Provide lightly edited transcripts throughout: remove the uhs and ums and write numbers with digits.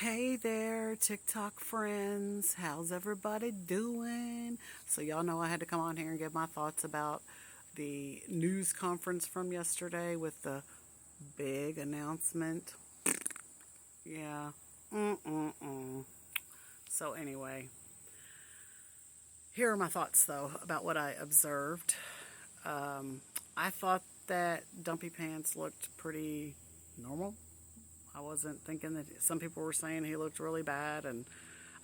Hey there, TikTok friends. How's everybody doing? So, y'all know I had to come on here and give my thoughts about the news conference from yesterday with the big announcement. Yeah. Mm-mm-mm. So, anyway, here are my thoughts, though, about what I observed. Um, I thought that Dumpy Pants looked pretty normal. I wasn't thinking that some people were saying he looked really bad, and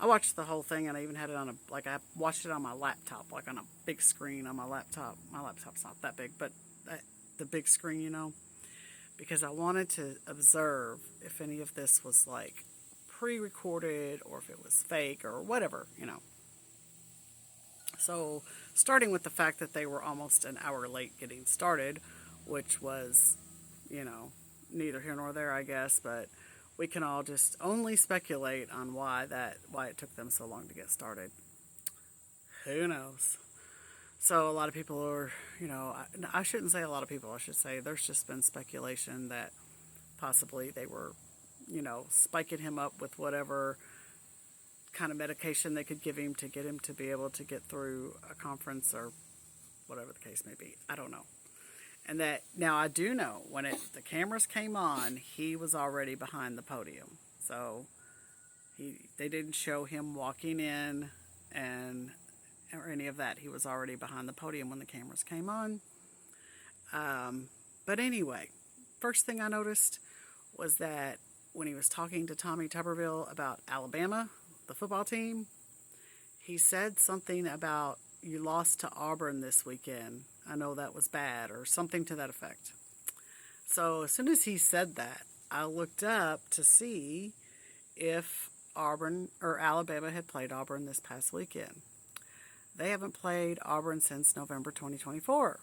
I watched the whole thing, and I even had it on I watched it on my laptop, like on a big screen on my laptop. My laptop's not that big, but the big screen, because I wanted to observe if any of this was like pre-recorded or if it was fake or whatever. So, starting with the fact that they were almost an hour late getting started, which was, you know, neither here nor there, I guess, but we can all just only speculate on why it took them so long to get started. Who knows? So a lot of people are, I shouldn't say a lot of people. I should say there's just been speculation that possibly they were, spiking him up with whatever kind of medication they could give him to get him to be able to get through a conference or whatever the case may be. I don't know. And that now I do know when the cameras came on, he was already behind the podium. So they didn't show him walking in and or any of that. He was already behind the podium when the cameras came on. But anyway, first thing I noticed was that when he was talking to Tommy Tuberville about Alabama, the football team, he said something about you lost to Auburn this weekend. I know that was bad, or something to that effect. So as soon as he said that, I looked up to see if Auburn or Alabama had played Auburn this past weekend. They haven't played Auburn since November 2024.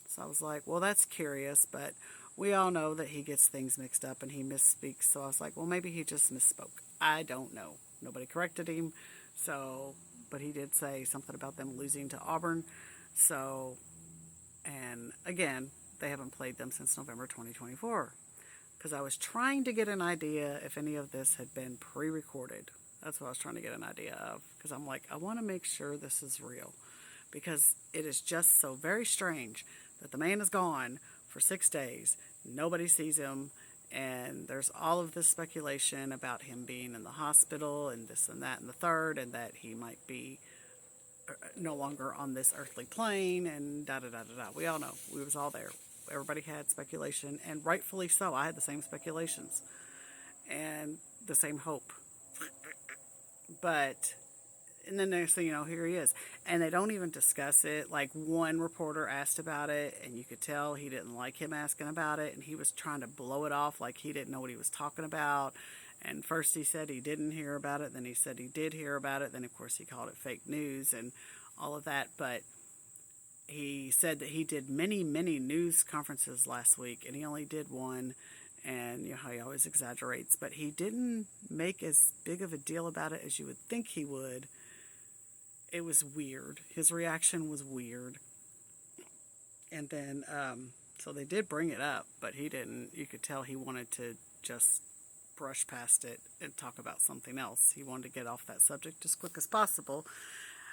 So I was like, well, that's curious, but we all know that he gets things mixed up and he misspeaks. So I was like, well, maybe he just misspoke. I don't know. Nobody corrected him. So, but he did say something about them losing to Auburn. So, and again, they haven't played them since November 2024. Because I was trying to get an idea if any of this had been pre-recorded. That's what I was trying to get an idea of. Because I'm like, I want to make sure this is real. Because it is just so very strange that the man is gone for 6 days. Nobody sees him. And there's all of this speculation about him being in the hospital and this and that and the third, and that he might be no longer on this earthly plane and da da da da da. We all know. We was all there. Everybody had speculation, and rightfully so. I had the same speculations and the same hope. But and then next thing you know, here he is. And they don't even discuss it. Like one reporter asked about it, and you could tell he didn't like him asking about it, and he was trying to blow it off like he didn't know what he was talking about. And first he said he didn't hear about it, then he said he did hear about it, then of course he called it fake news and all of that. But he said that he did many, many news conferences last week, and he only did one. And you know how he always exaggerates, but he didn't make as big of a deal about it as you would think he would. It was weird. His reaction was weird. And then, so they did bring it up, but he didn't. You could tell he wanted to just brush past it and talk about something else. He wanted to get off that subject as quick as possible.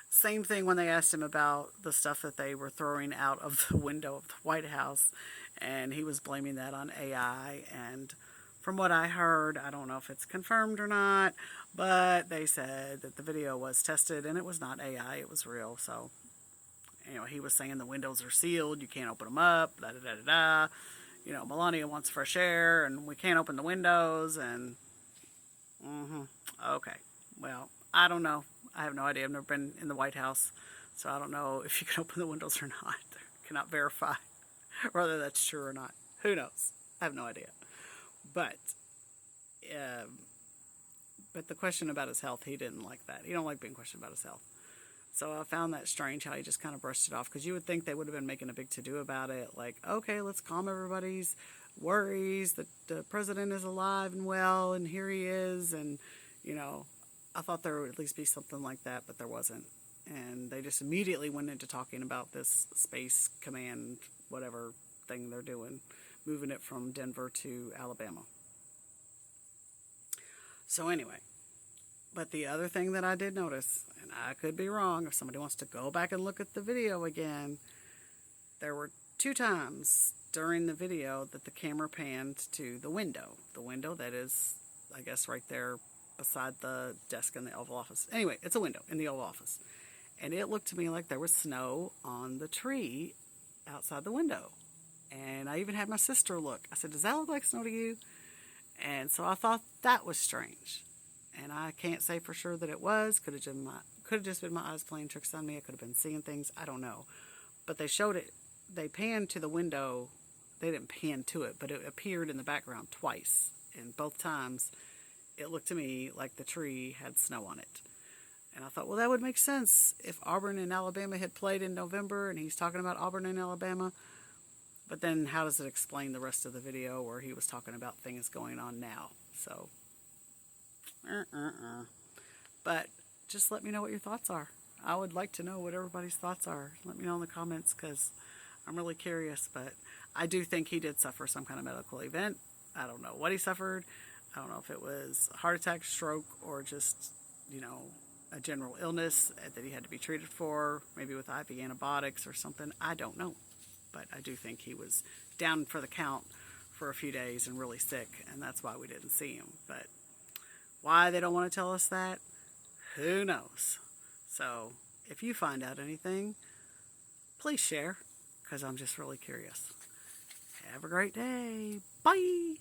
Same thing when they asked him about the stuff that they were throwing out of the window of the White House, and he was blaming that on AI. And from what I heard, I don't know if it's confirmed or not, but they said that the video was tested and it was not AI, it was real. So, he was saying the windows are sealed, you can't open them up, da da da da da. Melania wants fresh air and we can't open the windows. And okay, well, I don't know. I have no idea. I've never been in the White House, so I don't know if you can open the windows or not. I cannot verify whether that's true or not. Who knows? I have no idea. But, um, but the question about his health, he didn't like that. He don't like being questioned about his health. So I found that strange how he just kind of brushed it off, because you would think they would have been making a big to-do about it. Like, okay, let's calm everybody's worries that the president is alive and well, and here he is. And, I thought there would at least be something like that, but there wasn't. And they just immediately went into talking about this space command, whatever thing they're doing, moving it from Denver to Alabama. So anyway, but the other thing that I did notice, and I could be wrong, if somebody wants to go back and look at the video again, there were 2 times during the video that the camera panned to the window that is, I guess, right there beside the desk in the Oval Office. Anyway, it's a window in the Oval Office. And it looked to me like there was snow on the tree outside the window. And I even had my sister look. I said, does that look like snow to you? And so I thought that was strange. And I can't say for sure that it was. Could have just been my eyes playing tricks on me. I could have been seeing things. I don't know. But they showed it. They panned to the window. They didn't pan to it, but it appeared in the background twice. And both times, it looked to me like the tree had snow on it. And I thought, well, that would make sense if Auburn and Alabama had played in November, and he's talking about Auburn and Alabama. But then how does it explain the rest of the video where he was talking about things going on now? So, But just let me know what your thoughts are. I would like to know what everybody's thoughts are. Let me know in the comments because I'm really curious. But I do think he did suffer some kind of medical event. I don't know what he suffered. I don't know if it was a heart attack, stroke, or just, a general illness that he had to be treated for, maybe with IV antibiotics or something. I don't know. But I do think he was down for the count for a few days and really sick, and that's why we didn't see him. But why they don't want to tell us that, who knows? So if you find out anything, please share, because I'm just really curious. Have a great day. Bye.